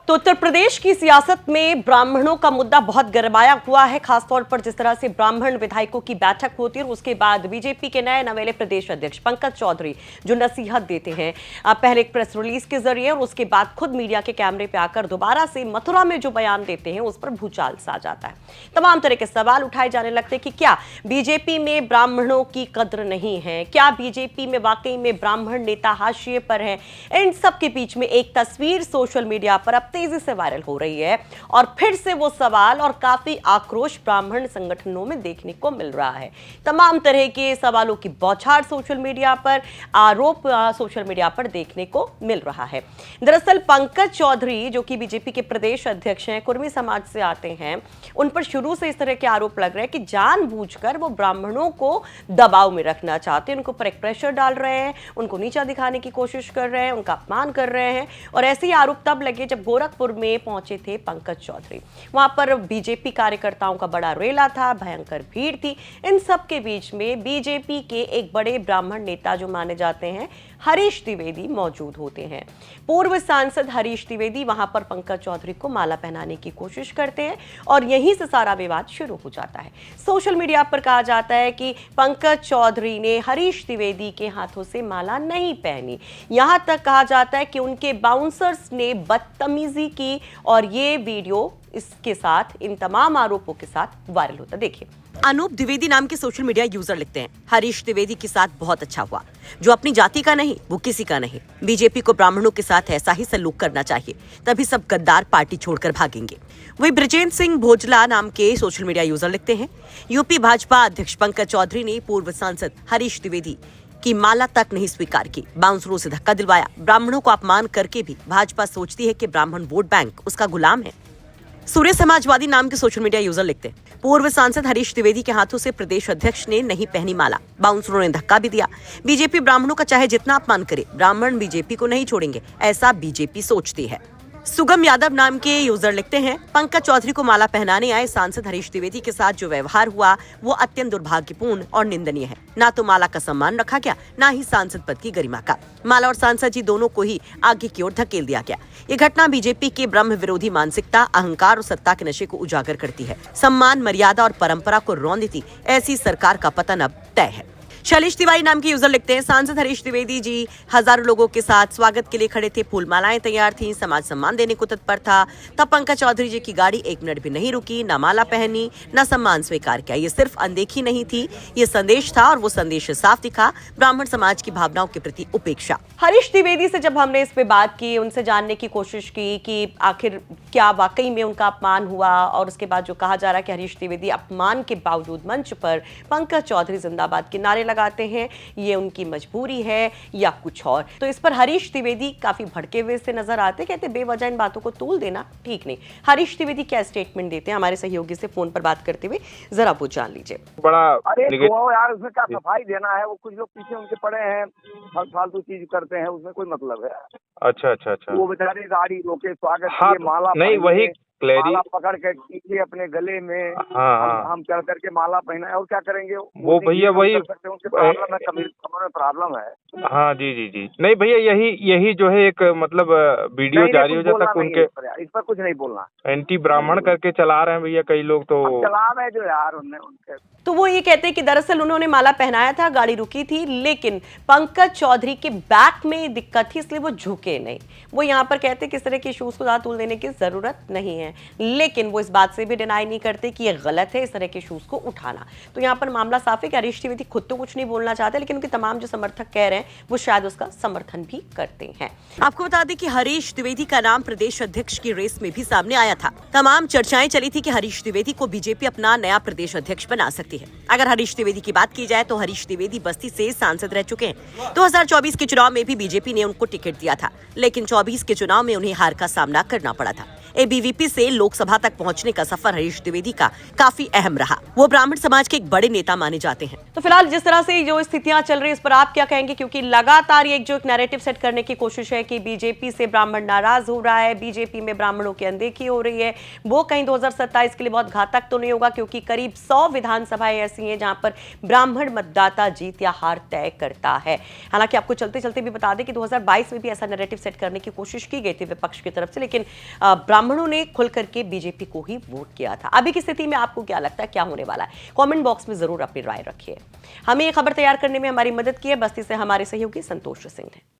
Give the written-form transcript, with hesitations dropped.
तो उत्तर प्रदेश की सियासत में ब्राह्मणों का मुद्दा बहुत गरमाया हुआ है। खासतौर पर जिस तरह से ब्राह्मण विधायकों की बैठक होती है और उसके बाद बीजेपी के नए नवेले प्रदेश अध्यक्ष पंकज चौधरी जो नसीहत देते हैं पहले एक प्रेस रिलीज के जरिए और उसके बाद खुद मीडिया के कैमरे पे आकर दोबारा से मथुरा में जो बयान देते हैं उस पर भूचाल सा जाता है। तमाम तरह के सवाल उठाए जाने लगते हैं कि क्या बीजेपी में ब्राह्मणों की कद्र नहीं है, क्या बीजेपी में वाकई में ब्राह्मण नेता हाशिए पर है। इन सब के बीच में एक तस्वीर सोशल मीडिया पर अब तेजी से वायरल हो रही है और फिर से वो सवाल और काफी आक्रोश ब्राह्मण संगठनों में देखने को मिल रहा है। तमाम तरह के सवालों की बौछार सोशल मीडिया पर, आरोप सोशल मीडिया पर देखने को मिल रहा है। दरअसल पंकज चौधरी जो कि बीजेपी के प्रदेश अध्यक्ष हैं, कुर्मी समाज से आते हैं, उन पर शुरू से इस तरह के आरोप लग रहे हैं कि जानबूझकर वो ब्राह्मणों को दबाव में रखना चाहते हैं, उनको पर एक प्रेशर डाल रहे हैं, उनको नीचा दिखाने की कोशिश कर रहे हैं, उनका अपमान कर रहे हैं। और ऐसे ही आरोप तब लगे जब गोरखपुर में पहुंचे थे पंकज चौधरी। वहां पर बीजेपी कार्यकर्ताओं का बड़ा रेला था, भयंकर भीड़ थी। इन सब के बीच में बीजेपी के एक बड़े ब्राह्मण नेता जो माने जाते हैं हरीश द्विवेदी मौजूद होते हैं। पूर्व सांसद हरीश द्विवेदी वहां पर पंकज चौधरी को माला पहनाने की कोशिश करते हैं और यहीं से सारा विवाद शुरू हो जाता है। सोशल मीडिया पर कहा जाता है कि पंकज चौधरी ने हरीश द्विवेदी के हाथों से माला नहीं पहनी। यहां तक कहा जाता है कि उनके बाउंसर्स ने बदतमीजी की और ये वीडियो इसके साथ, इन तमाम आरोपों के साथ वायरल होता। देखिए, अनूप द्विवेदी नाम के सोशल मीडिया यूजर लिखते हैं, हरीश द्विवेदी के साथ बहुत अच्छा हुआ। जो अपनी जाति का नहीं वो किसी का नहीं। बीजेपी को ब्राह्मणों के साथ ऐसा ही सलूक करना चाहिए, तभी सब गद्दार पार्टी छोड़कर भागेंगे। वही ब्रजेंद्र सिंह भोजला नाम के सोशल मीडिया यूजर लिखते हैं, यूपी भाजपा अध्यक्ष पंकज चौधरी ने पूर्व सांसद हरीश द्विवेदी की माला तक नहीं स्वीकार की, बाउंसरों से धक्का दिलवाया। ब्राह्मणों को अपमान करके भी भाजपा सोचती है कि ब्राह्मण वोट बैंक उसका गुलाम है। सूर्य समाजवादी नाम के सोशल मीडिया यूजर लिखते हैं, पूर्व सांसद हरीश द्विवेदी के हाथों से प्रदेश अध्यक्ष ने नहीं पहनी माला, बाउंसरों ने धक्का भी दिया। बीजेपी ब्राह्मणों का चाहे जितना अपमान करे, ब्राह्मण बीजेपी को नहीं छोड़ेंगे, ऐसा बीजेपी सोचती है। सुगम यादव नाम के यूजर लिखते हैं, पंकज चौधरी को माला पहनाने आए सांसद हरीश द्विवेदी के साथ जो व्यवहार हुआ वो अत्यंत दुर्भाग्यपूर्ण और निंदनीय है। ना तो माला का सम्मान रखा गया, ना ही सांसद पद की गरिमा का। माला और सांसद जी दोनों को ही आगे की ओर धकेल दिया गया। ये घटना बीजेपी के ब्रह्म विरोधी मानसिकता, अहंकार और सत्ता के नशे को उजागर करती है। सम्मान, मर्यादा और परंपरा को रौंद देती ऐसी सरकार का पतन अब तय है। शैलेश तिवारी नाम के यूजर लिखते हैं, सांसद हरीश द्विवेदी जी हजारों लोगों के साथ स्वागत के लिए खड़े थे, फूल मालाएं तैयार थीं, समाज सम्मान देने को तत्पर था। तब पंकज चौधरी जी की गाड़ी एक मिनट भी नहीं रुकी, ना माला पहनी, ना सम्मान स्वीकार किया। ये सिर्फ अनदेखी नहीं थी, ये संदेश था और वो संदेश साफ दिखा, ब्राह्मण समाज की भावनाओं के प्रति उपेक्षा। हरीश द्विवेदी से जब हमने इस पे बात की, उनसे जानने की कोशिश की कि आखिर क्या वाकई में उनका अपमान हुआ, और उसके बाद जो कहा जा रहा है कि हरीश द्विवेदी अपमान के बावजूद मंच पर पंकज चौधरी जिंदाबाद के नारे लगाते हैं, ये उनकी मजबूरी है या कुछ और। तो इस पर हरीश द्विवेदी काफी भड़के हुए से नजर आते, कहते बेवजह इन बातों को तूल देना ठीक नहीं। हरीश द्विवेदी क्या स्टेटमेंट देते हैं हमारे सहयोगी से फोन पर बात करते हुए, जरा वो जान लीजिए। बड़ा यार उसमें क्या सफाई देना है, वो कुछ लोग पीछे उनके पड़े हैं, फालतू चीज करते हैं, उसमें कोई मतलब है। अच्छा। वो बेचारे गाड़ी रोके, स्वागत हाँ, किए, माला नहीं वही माला पकड़ के खींचे अपने गले में। हाँ। हम चढ़ करके माला पहना है और क्या करेंगे वो भैया वही प्रॉब्लम में प्रॉब्लम है। हाँ जी। नहीं भैया, यही जो है एक मतलब वीडियो जारी हो जाता है उनके, इस पर कुछ नहीं बोलना। एंटी ब्राह्मण करके चला रहे हैं भैया कई लोग, तो चला रहे जो यार उनके। तो वो ये कहते हैं कि दरअसल उन्होंने माला पहनाया था, गाड़ी रुकी थी, लेकिन पंकज चौधरी के बैक में दिक्कत थी, इसलिए वो झुके नहीं। वो यहाँ पर कहते हैं कि इस तरह के इशूज को ज्यादा तूल देने की जरूरत नहीं है, लेकिन वो इस बात से भी डिनाई नहीं करते कि ये गलत है इस तरह के इशूज को उठाना। तो यहाँ पर मामला साफ है कि हरीश द्विवेदी खुद तो कुछ नहीं बोलना चाहते, लेकिन उनके तमाम जो समर्थक कह रहे हैं वो शायद उसका समर्थन भी करते हैं। आपको बता दें कि हरीश द्विवेदी का नाम प्रदेश अध्यक्ष की रेस में भी सामने आया था। तमाम चर्चाएं चली थी कि हरीश द्विवेदी को बीजेपी अपना नया प्रदेश अध्यक्ष बना सकती है। अगर हरीश द्विवेदी की बात की जाए तो हरीश द्विवेदी बस्ती से सांसद रह चुके हैं। 2024 के चुनाव में भी बीजेपी ने उनको टिकट दिया था, लेकिन 24 के चुनाव में उन्हें हार का सामना करना पड़ा था। एबीवीपी से लोकसभा तक पहुंचने का सफर हरीश द्विवेदी का काफी अहम रहा। वो ब्राह्मण समाज के एक बड़े नेता माने जाते हैं। तो फिलहाल जिस तरह से जो स्थितियां चल रही है, इस पर आप क्या कहेंगे? क्योंकि लगातार ये एक नैरेटिव सेट करने की कोशिश है कि बीजेपी से ब्राह्मण नाराज हो रहा है, बीजेपी में ब्राह्मणों की अनदेखी हो रही है। वो कहीं 2027 के लिए बहुत घातक तो नहीं होगा, क्योंकि करीब 100 विधानसभाएं ऐसी हैं जहां पर ब्राह्मण मतदाता जीत या हार तय करता है। हालांकि आपको चलते चलते भी बता दें कि 2022 में भी ऐसा नैरेटिव सेट करने की कोशिश की गई थी विपक्ष की तरफ से, लेकिन ब्राह्मणों ने खुल करके बीजेपी को ही वोट किया था। अभी की स्थिति में आपको क्या लगता है, क्या होने वाला है? कमेंट बॉक्स में जरूर अपनी राय रखिए। हमें ये खबर तैयार करने में हमारी मदद की है बस्ती से हमारे सहयोगी संतोष सिंह ने।